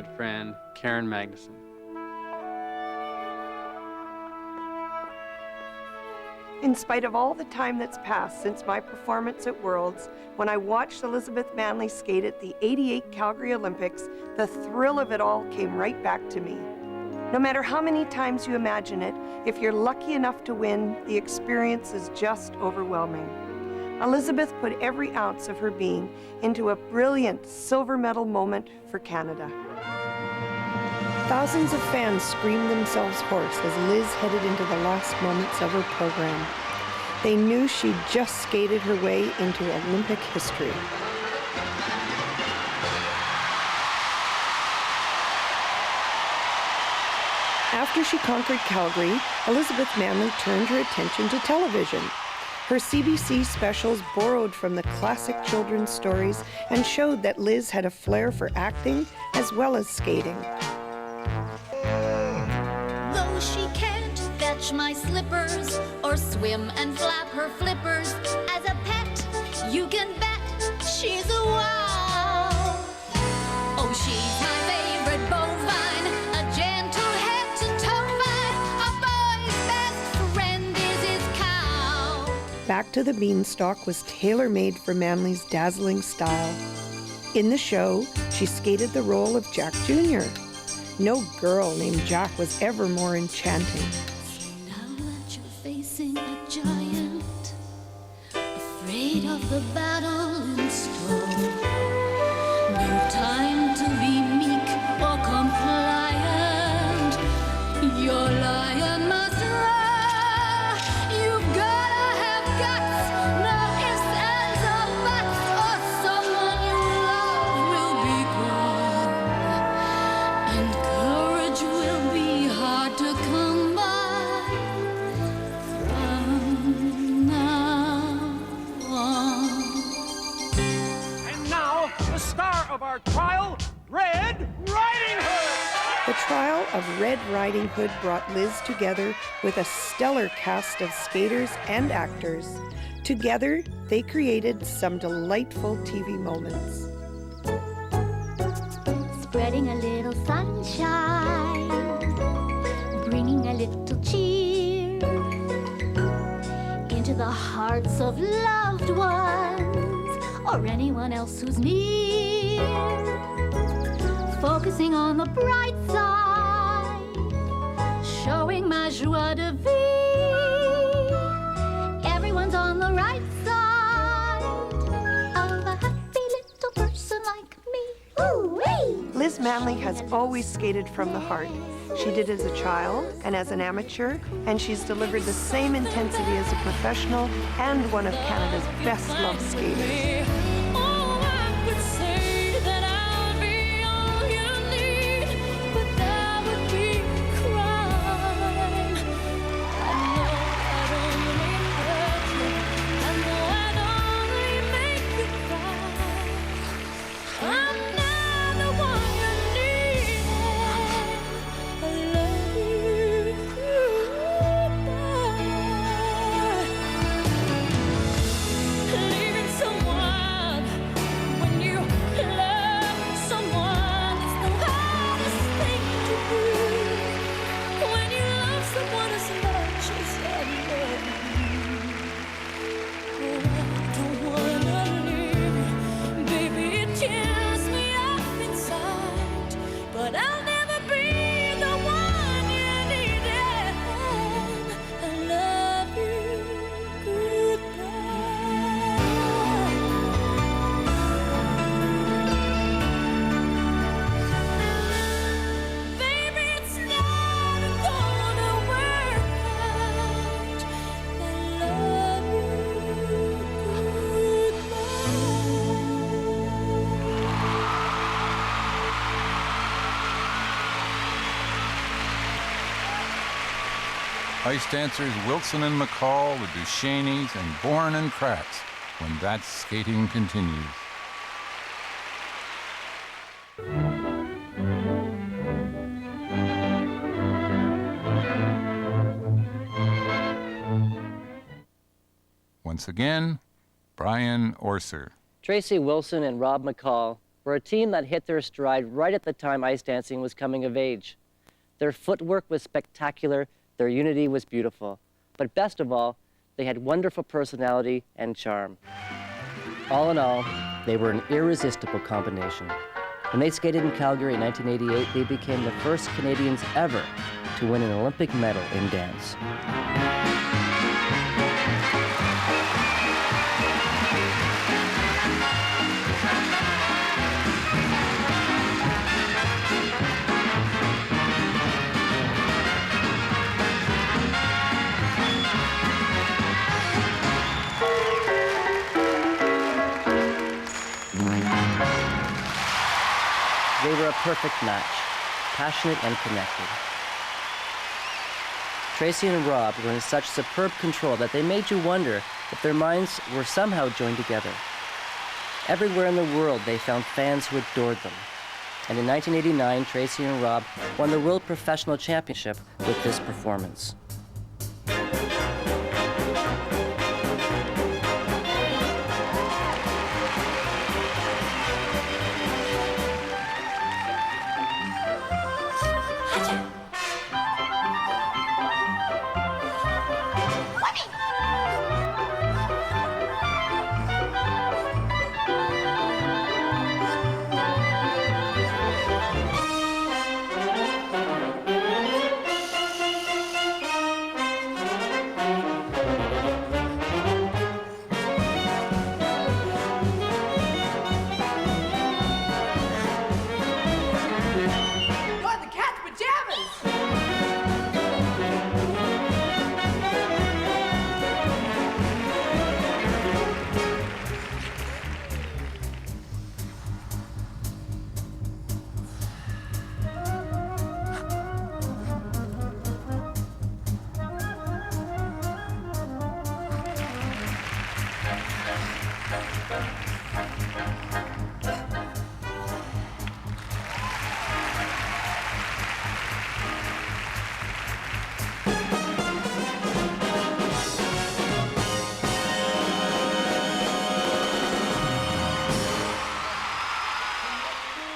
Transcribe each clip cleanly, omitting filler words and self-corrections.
good friend, Karen Magnuson. In spite of all the time that's passed since my performance at Worlds, when I watched Elizabeth Manley skate at the '88 Calgary Olympics, the thrill of it all came right back to me. No matter how many times you imagine it, if you're lucky enough to win, the experience is just overwhelming. Elizabeth put every ounce of her being into a brilliant silver medal moment for Canada. Thousands of fans screamed themselves hoarse as Liz headed into the last moments of her program. They knew she'd just skated her way into Olympic history. After she conquered Calgary, Elizabeth Manley turned her attention to television. Her CBC specials borrowed from the classic children's stories and showed that Liz had a flair for acting as well as skating. Though she can't fetch my slippers or swim and flap her flippers, as a pet you can bet she's a wow. Oh, she's my favorite bovine, a gentle head to toe vine. A boy's best friend is his cow. Back to the Beanstalk was tailor-made for Manley's dazzling style. In the show, she skated the role of Jack Jr. No girl named Jack was ever more enchanting. Now that you're facing a giant, afraid of the battle in store, no time to be meek or compliant. Your lion must roar. You've gotta have guts, no ifs, ands, or buts, or someone you love will be gone. And courage will be hard to come by from now on. And now, the star of our trial, Red Riding Hood! The trial of Red Riding Hood brought Liz together with a stellar cast of skaters and actors. Together, they created some delightful TV moments. Spreading a little sunshine, bringing a little cheer into the hearts of loved ones or anyone else who's near. Focusing on the bright side, showing my joie de vivre. Everyone's on the right side of a happy little person like me. Ooh-wee! Liz Manley has always skated from the heart. She did as a child and as an amateur, and she's delivered the same intensity as a professional and one of Canada's best-loved skaters. Oh, I could say that I'll be all you need, but that would be a crime. I know I'd only make you cry. I'm not the one you need. I love you. Leaving someone when you love someone is the hardest thing to do. When you love someone as much as I love you, I don't wanna leave, baby. It tears me up inside, but I'll never be the one you needed. I love you. Goodbye. Baby, it's not gonna work out. I love you. Ice dancers Wilson and McCall, the Duchenes, and Bourne and Kratz when that skating continues. Once again, Brian Orser. Tracy Wilson and Rob McCall were a team that hit their stride right at the time ice dancing was coming of age. Their footwork was spectacular, their unity was beautiful, but best of all, they had wonderful personality and charm. All in all, they were an irresistible combination. When they skated in Calgary in 1988, they became the first Canadians ever to win an Olympic medal in dance. They were a perfect match, passionate and connected. Tracy and Rob were in such superb control that they made you wonder if their minds were somehow joined together. Everywhere in the world, they found fans who adored them. And in 1989, Tracy and Rob won the World Professional Championship with this performance.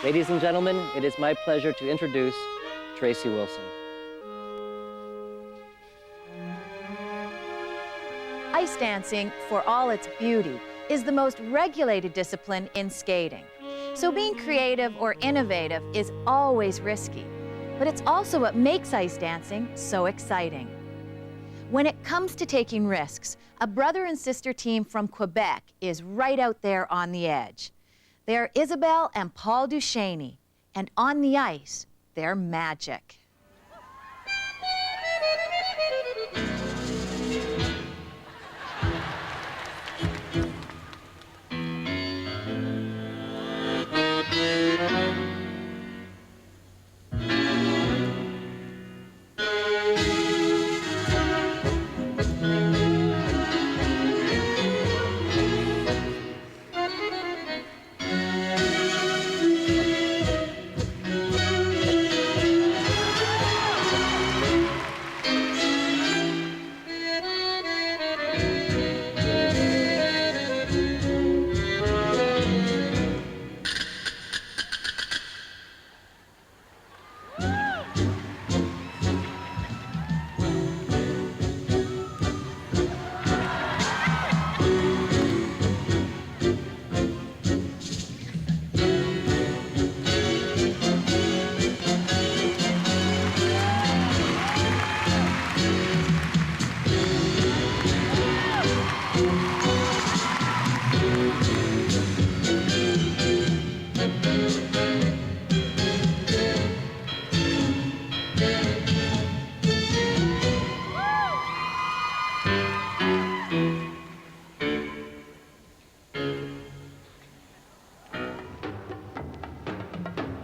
Ladies and gentlemen, it is my pleasure to introduce Tracy Wilson. Ice dancing, for all its beauty, is the most regulated discipline in skating. So being creative or innovative is always risky, but it's also what makes ice dancing so exciting. When it comes to taking risks, a brother and sister team from Quebec is right out there on the edge. They're Isabelle and Paul Duchesne, and on the ice, they're magic.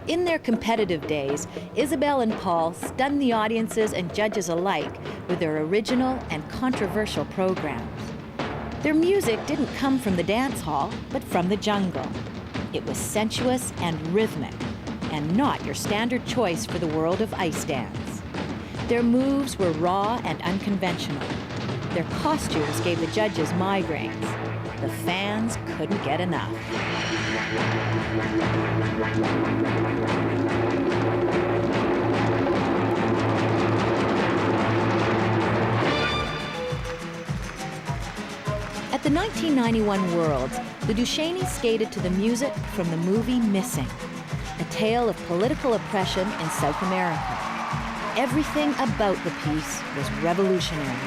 In their competitive days, Isabelle and Paul stunned the audiences and judges alike with their original and controversial programs. Their music didn't come from the dance hall, but from the jungle. It was sensuous and rhythmic, and not your standard choice for the world of ice dance. Their moves were raw and unconventional. Their costumes gave the judges migraines. The fans couldn't get enough. At the 1991 Worlds, the Ducheneys skated to the music from the movie Missing, a tale of political oppression in South America. Everything about the piece was revolutionary.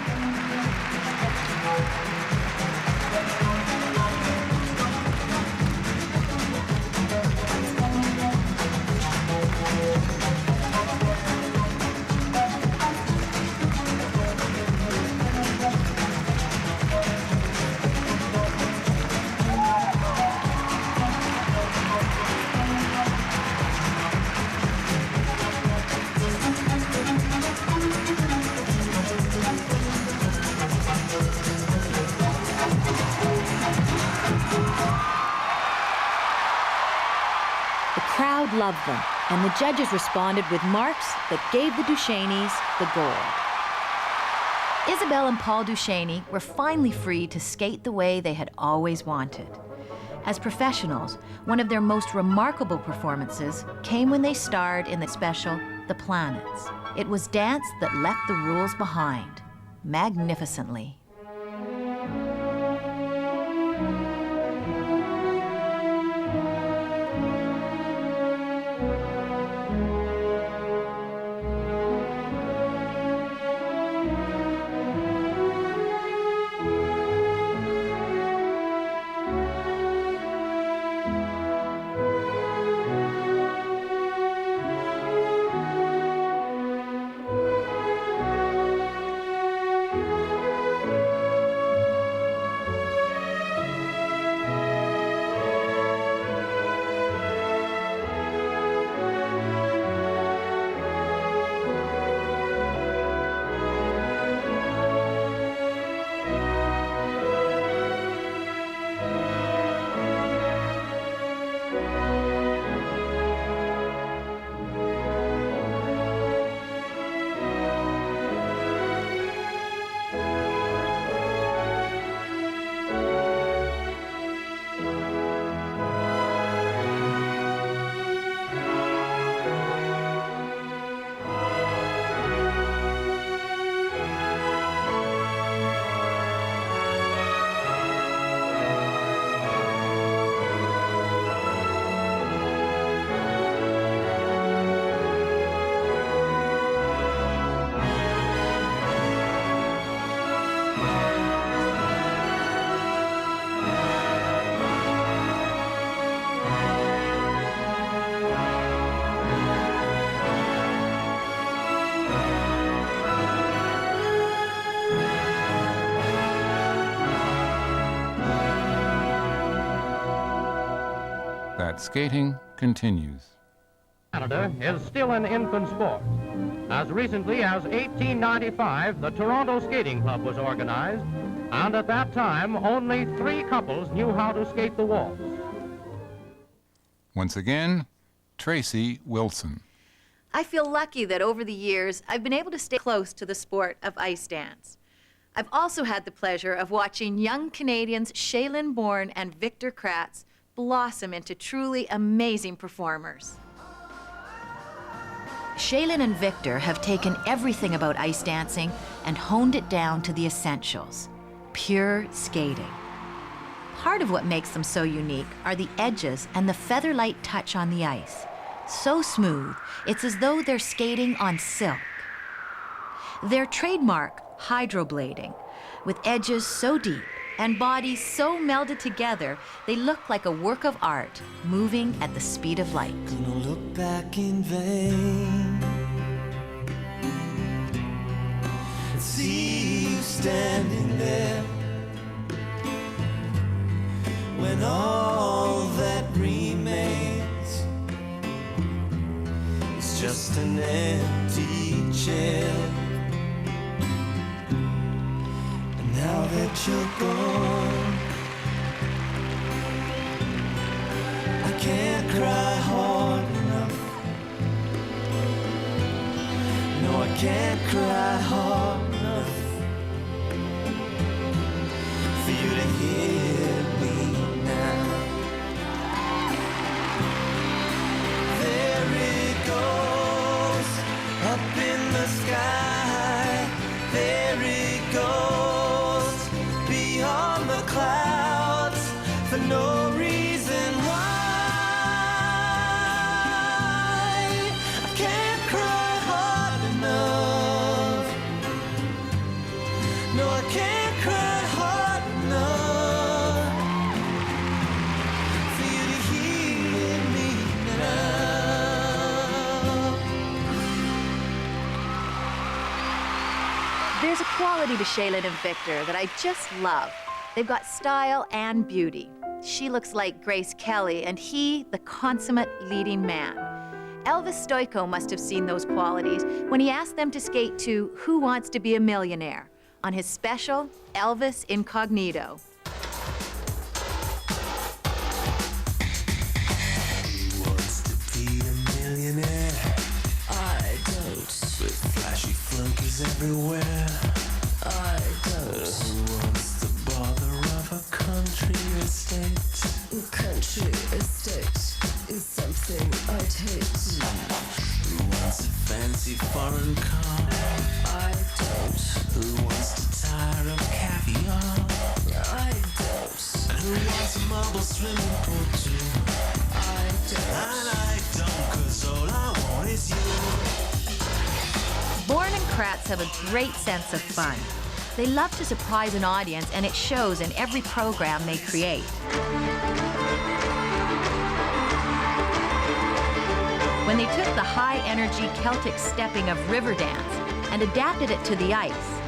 The crowd loved them, and the judges responded with marks that gave the Ducheneys the gold. Isabelle and Paul Duchesne were finally free to skate the way they had always wanted. As professionals, one of their most remarkable performances came when they starred in the special The Planets. It was dance that left the rules behind, magnificently. That skating continues. Canada is still an infant sport. As recently as 1895, the Toronto Skating Club was organized, and at that time, only 3 couples knew how to skate the waltz. Once again, Tracy Wilson. I feel lucky that over the years, I've been able to stay close to the sport of ice dance. I've also had the pleasure of watching young Canadians Shaylin Bourne and Victor Kratz blossom into truly amazing performers. Shaylin and Victor have taken everything about ice dancing and honed it down to the essentials: pure skating. Part of what makes them so unique are the edges and the feather-light touch on the ice. So smooth, it's as though they're skating on silk. Their trademark, hydroblading, with edges so deep and bodies so melded together, they look like a work of art, moving at the speed of light. Gonna look back in vain and see you standing there when all that remains is just an empty chair. Now that you're gone, I can't cry hard enough. No, I can't cry hard enough for you to hear me now. There's a quality to Shaylin and Victor that I just love. They've got style and beauty. She looks like Grace Kelly, and he, the consummate leading man. Elvis Stoico must have seen those qualities when he asked them to skate to Who Wants to Be a Millionaire on his special Elvis Incognito. Who wants to be a millionaire? I don't. With flashy flunkies everywhere. I don't. Who wants the bother of a country estate? Country estate is something I'd hate. Who wants a fancy foreign car? I don't. Who wants to tire of caviar? I don't. And who wants a marble swimming pool too? I don't. And I don't, 'cause all I want is you. Born and Kratz have a great sense of fun. They love to surprise an audience, and it shows in every program they create. When they took the high-energy Celtic stepping of Riverdance and adapted it to the ice,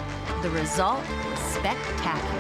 the result was spectacular.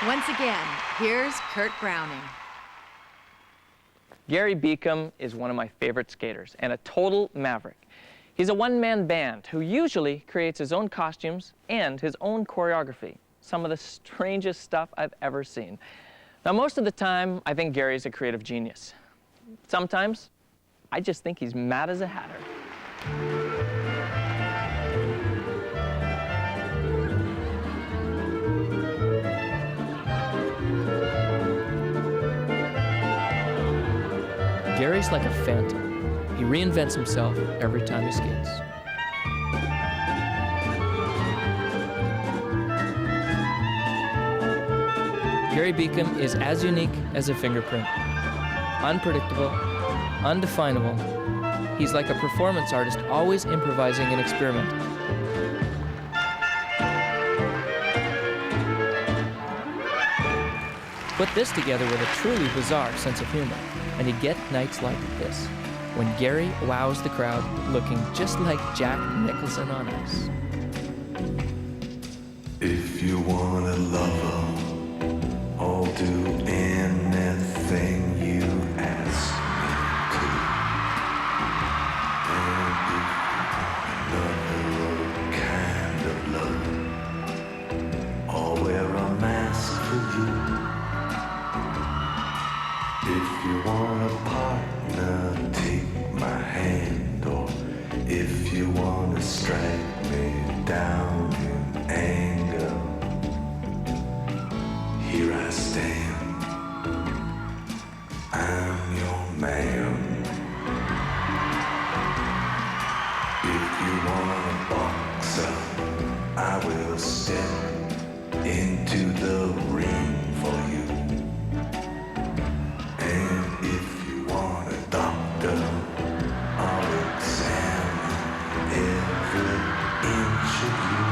Once again, here's Kurt Browning. Gary Beacom is one of my favorite skaters and a total maverick. He's a one-man band who usually creates his own costumes and his own choreography. Some of the strangest stuff I've ever seen. Now, most of the time, I think Gary's a creative genius. Sometimes, I just think he's mad as a hatter. Gary's like a phantom. He reinvents himself every time he skates. Gary Beacom is as unique as a fingerprint. Unpredictable, undefinable. He's like a performance artist, always improvising and experimenting. Put this together with a truly bizarre sense of humor, and you get nights like this, when Gary wows the crowd looking just like Jack Nicholson on ice. If you want a lover, I'll do anything you ask me to. And if another kind of love, I'll wear a mask for you. If you want a partner, take my hand, or if you want to strike me down in anger, here I stand, I'm your man. If you want a boxer, I will step into the ring for you. And if you want a doctor, I'll examine every inch of you.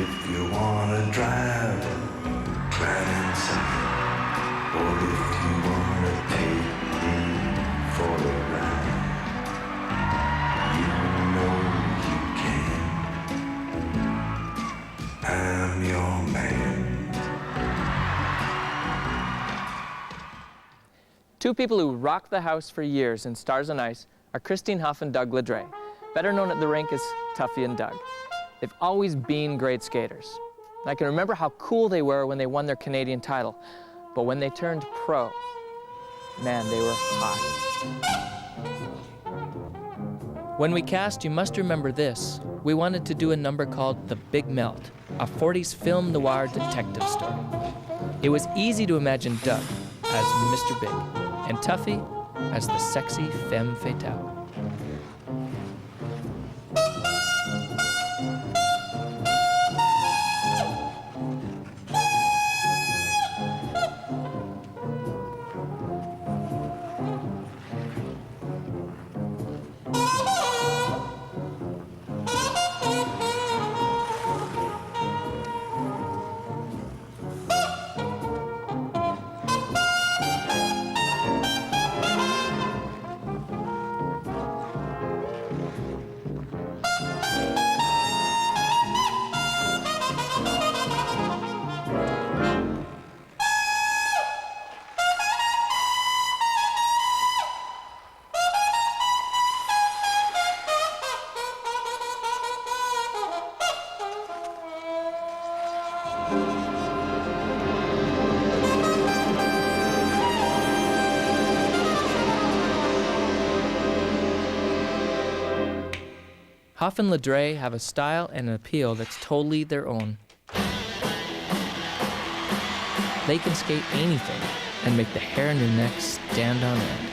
If you want a driver, climb inside. Or if you want to take me for a ride, you Two people who rocked the house for years in Stars on Ice are Christine Huff and Doug Ledre, better known at the rink as Tuffy and Doug. They've always been great skaters. I can remember how cool they were when they won their Canadian title, but when they turned pro, man, they were hot. When we cast You Must Remember This, we wanted to do a number called The Big Melt, a 40s film noir detective story. It was easy to imagine Doug as Mr. Big and Tuffy as the sexy femme fatale. Huff and Ledre have a style and an appeal that's totally their own. They can skate anything and make the hair on your neck stand on end.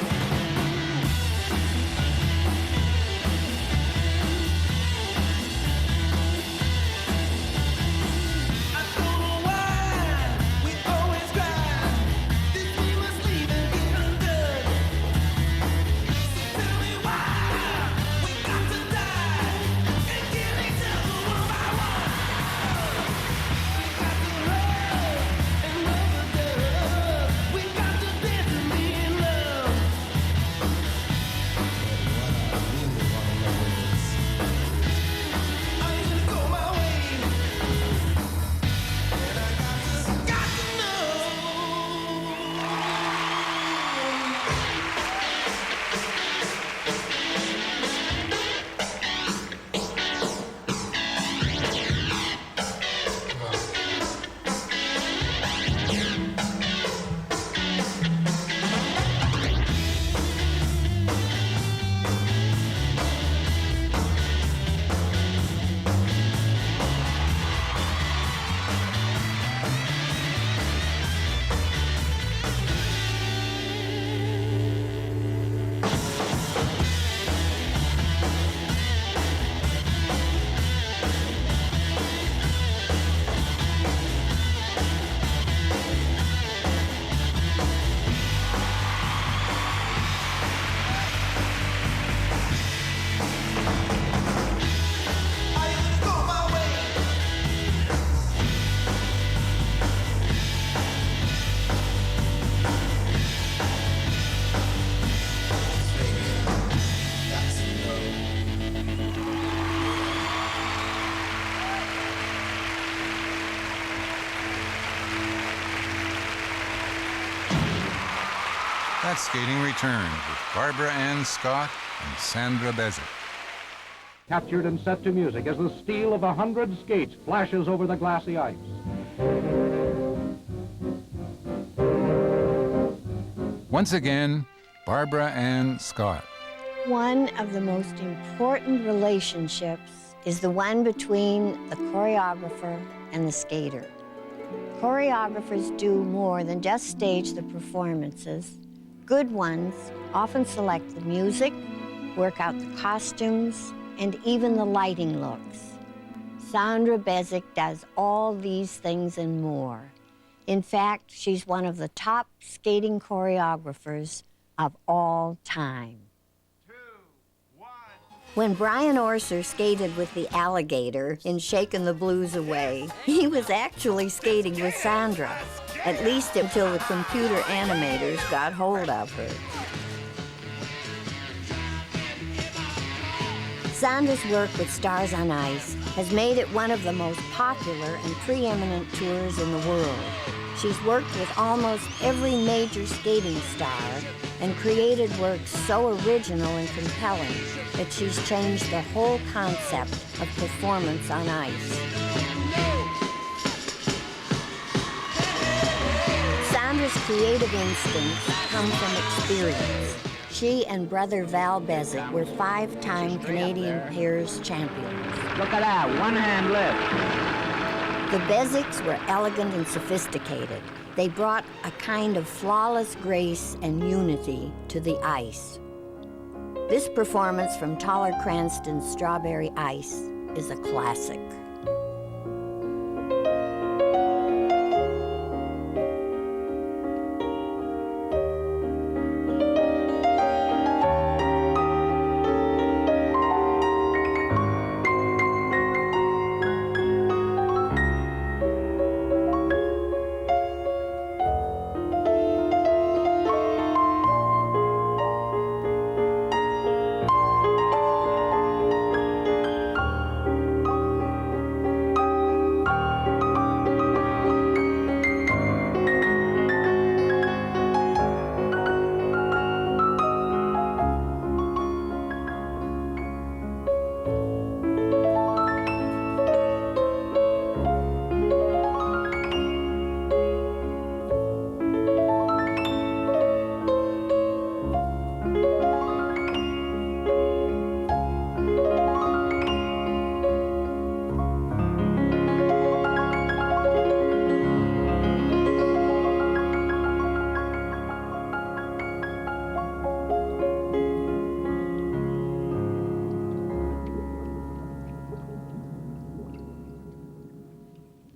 That's Skating Returns with Barbara Ann Scott and Sandra Bezic. Captured and set to music as the steel of 100 skates flashes over the glassy ice. Once again, Barbara Ann Scott. One of the most important relationships is the one between the choreographer and the skater. Choreographers do more than just stage the performances. Good ones often select the music, work out the costumes, and even the lighting looks. Sandra Bezic does all these things and more. In fact, she's one of the top skating choreographers of all time. When Brian Orser skated with the Alligator in Shakin' the Blues Away, he was actually skating with Sandra, at least until the computer animators got hold of her. Sandra's work with Stars on Ice has made it one of the most popular and preeminent tours in the world. She's worked with almost every major skating star and created works so original and compelling that she's changed the whole concept of performance on ice. Sandra's creative instincts come from experience. She and brother Val Bezic were 5-time Canadian pairs champions. Look at that, one hand lift. The Bezics were elegant and sophisticated. They brought a kind of flawless grace and unity to the ice. This performance from Toller Cranston's Strawberry Ice is a classic.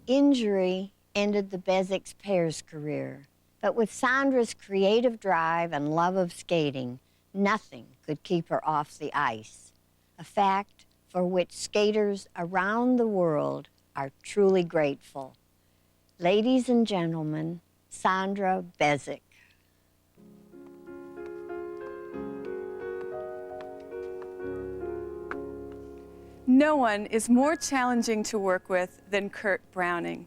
Injury ended the Bezics pairs' career, but with Sandra's creative drive and love of skating, nothing could keep her off the ice, a fact for which skaters around the world are truly grateful. Ladies and gentlemen, Sandra Bezic. No one is more challenging to work with than Kurt Browning.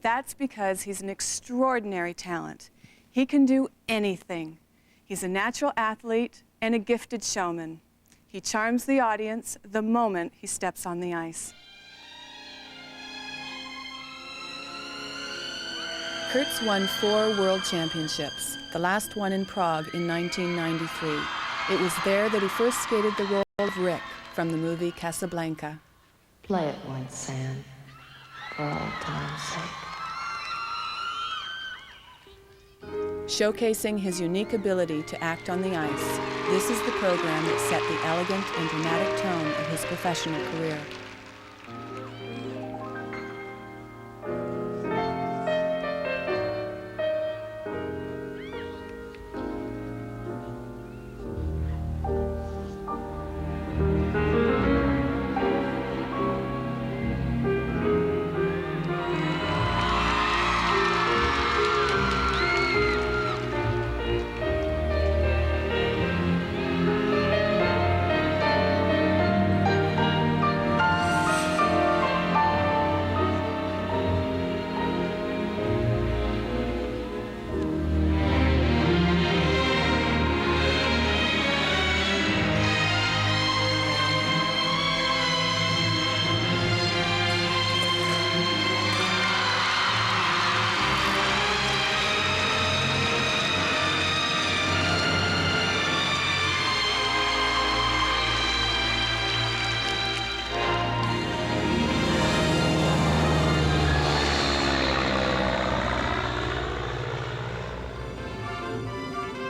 That's because he's an extraordinary talent. He can do anything. He's a natural athlete and a gifted showman. He charms the audience the moment he steps on the ice. Kurt's won 4 world championships, the last one in Prague in 1993. It was there that he first skated the role of Rick from the movie Casablanca. Play it once, Sam, for old time's sake. Showcasing his unique ability to act on the ice, this is the program that set the elegant and dramatic tone of his professional career.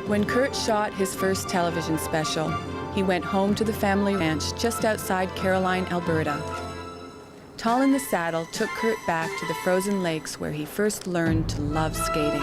When Kurt shot his first television special, he went home to the family ranch just outside Caroline, Alberta. Tall in the Saddle took Kurt back to the frozen lakes where he first learned to love skating.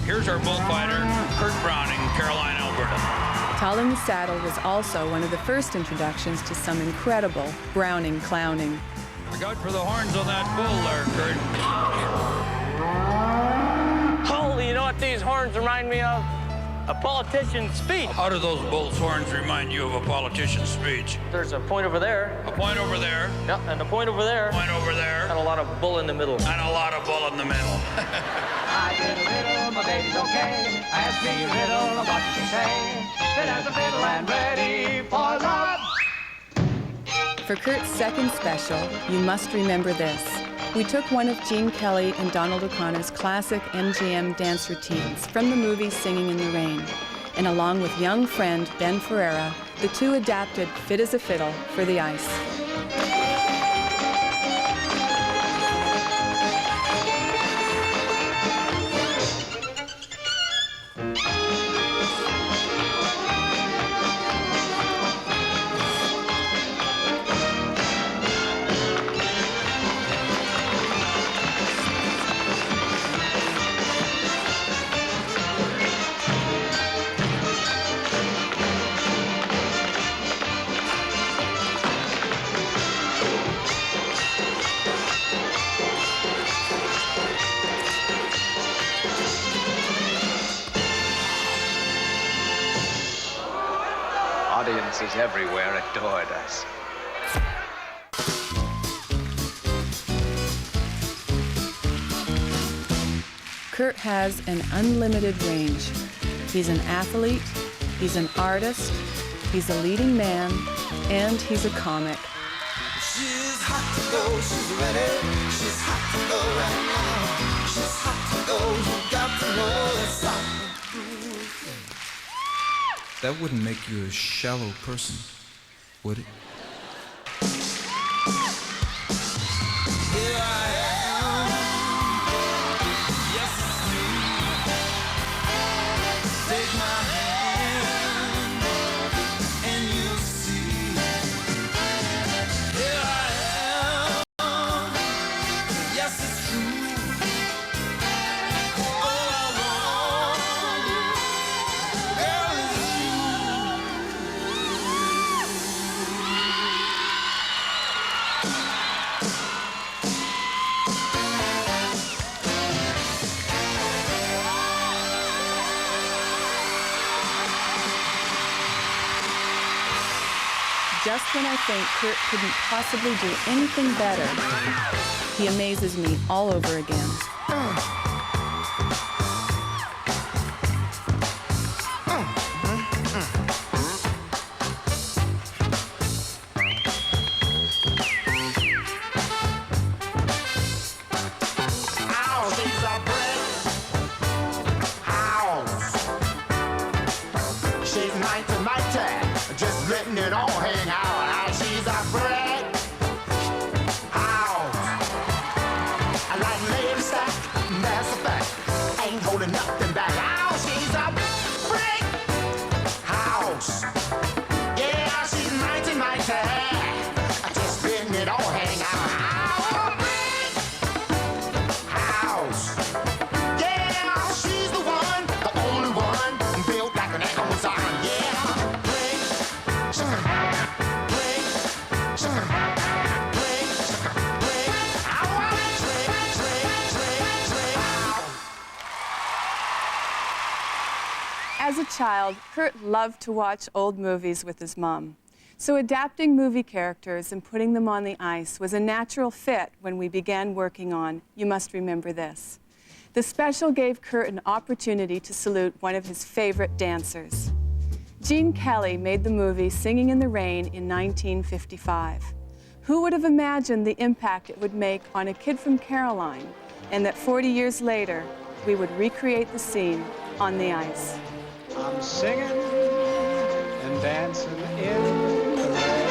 Here's our bullfighter, Kurt Kurt Browning, Caroline, Alberta. Tall in the Saddle was also one of the first introductions to some incredible Browning clowning. Look out for the horns on that bull there, Kurt. Holy, you know what these horns remind me of? A politician's speech. How do those bull's horns remind you of a politician's speech? There's a point over there. A point over there. Yep, and a point over there. A point over there. And a lot of bull in the middle. And a lot of bull in the middle. I did a riddle, my baby's okay. Ask me a riddle, what did she say? Fit as a fiddle and ready for love. For Kurt's second special, You Must Remember This, we took one of Gene Kelly and Donald O'Connor's classic MGM dance routines from the movie Singing in the Rain, and along with young friend Ben Ferreira, the two adapted Fit as a Fiddle for the ice. Audiences everywhere adored us. Kurt has an unlimited range. He's an athlete, he's an artist, he's a leading man, and he's a comic. She's hot to go, she's ready. She's hot to go right now. She's hot to go, you got to know it's hot. That wouldn't make you a shallow person, would it? Here I am. Yes, it's me. Take my hand and you'll see. Here I am. Yes, it's true. All I want, girl, is Just when I think Kurt couldn't possibly do anything better, he amazes me all over again. Ow, she's a brick house. She's 90, just letting it all hang out. Ow, she's a brick house. I like lady stack, that's a fact. Ain't holding nothing back. Ow, she's a brick house. Yeah, she's 90, just letting it all hang out. Ow, a brick house. Yeah, she's the one, the only one, built like an Amazon. Yeah, brick, brick, brick, brick. I want brick. As a child, Kurt loved to watch old movies with his mom. So adapting movie characters and putting them on the ice was a natural fit when we began working on You Must Remember This. The special gave Kurt an opportunity to salute one of his favorite dancers. Gene Kelly made the movie Singing in the Rain in 1955. Who would have imagined the impact it would make on a kid from Caroline, and that 40 years later, we would recreate the scene on the ice? I'm singing and dancing in the rain.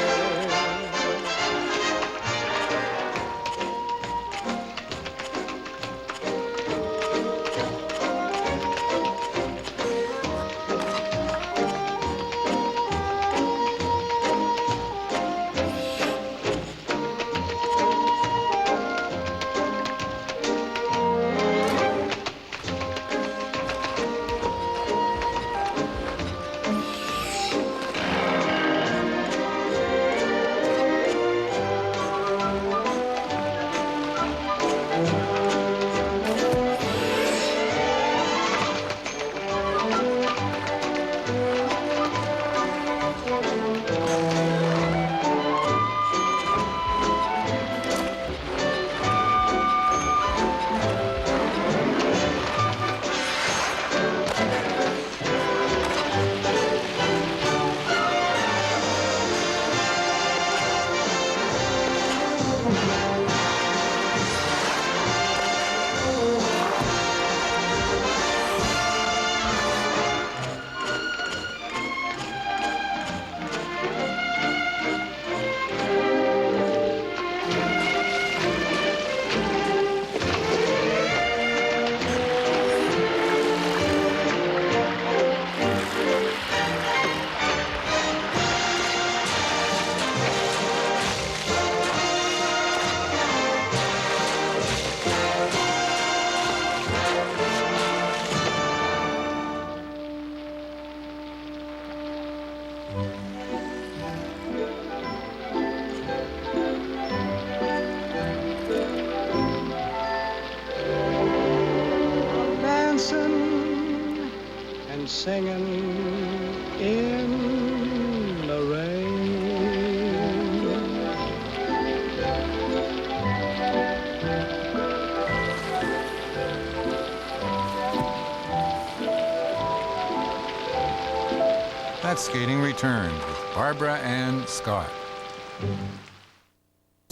That's Skating returns with Barbara Ann Scott.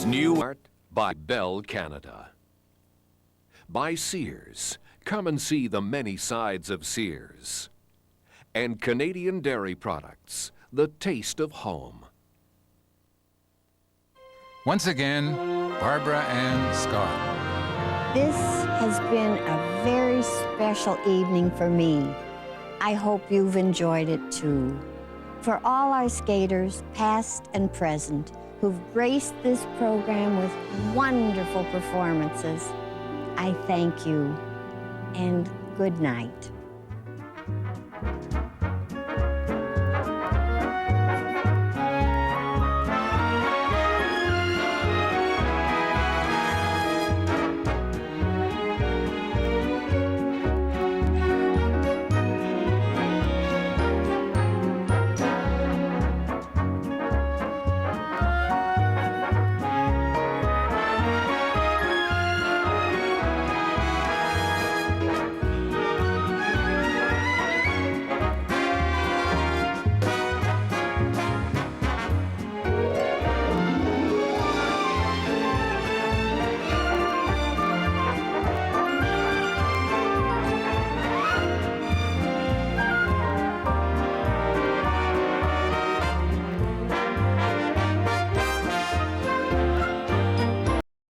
New art by Bell Canada. By Sears. Come and see the many sides of Sears. And Canadian Dairy Products, the taste of home. Once again, Barbara Ann Scott. This has been a very special evening for me. I hope you've enjoyed it too. For all our skaters, past and present, who've graced this program with wonderful performances, I thank you and good night.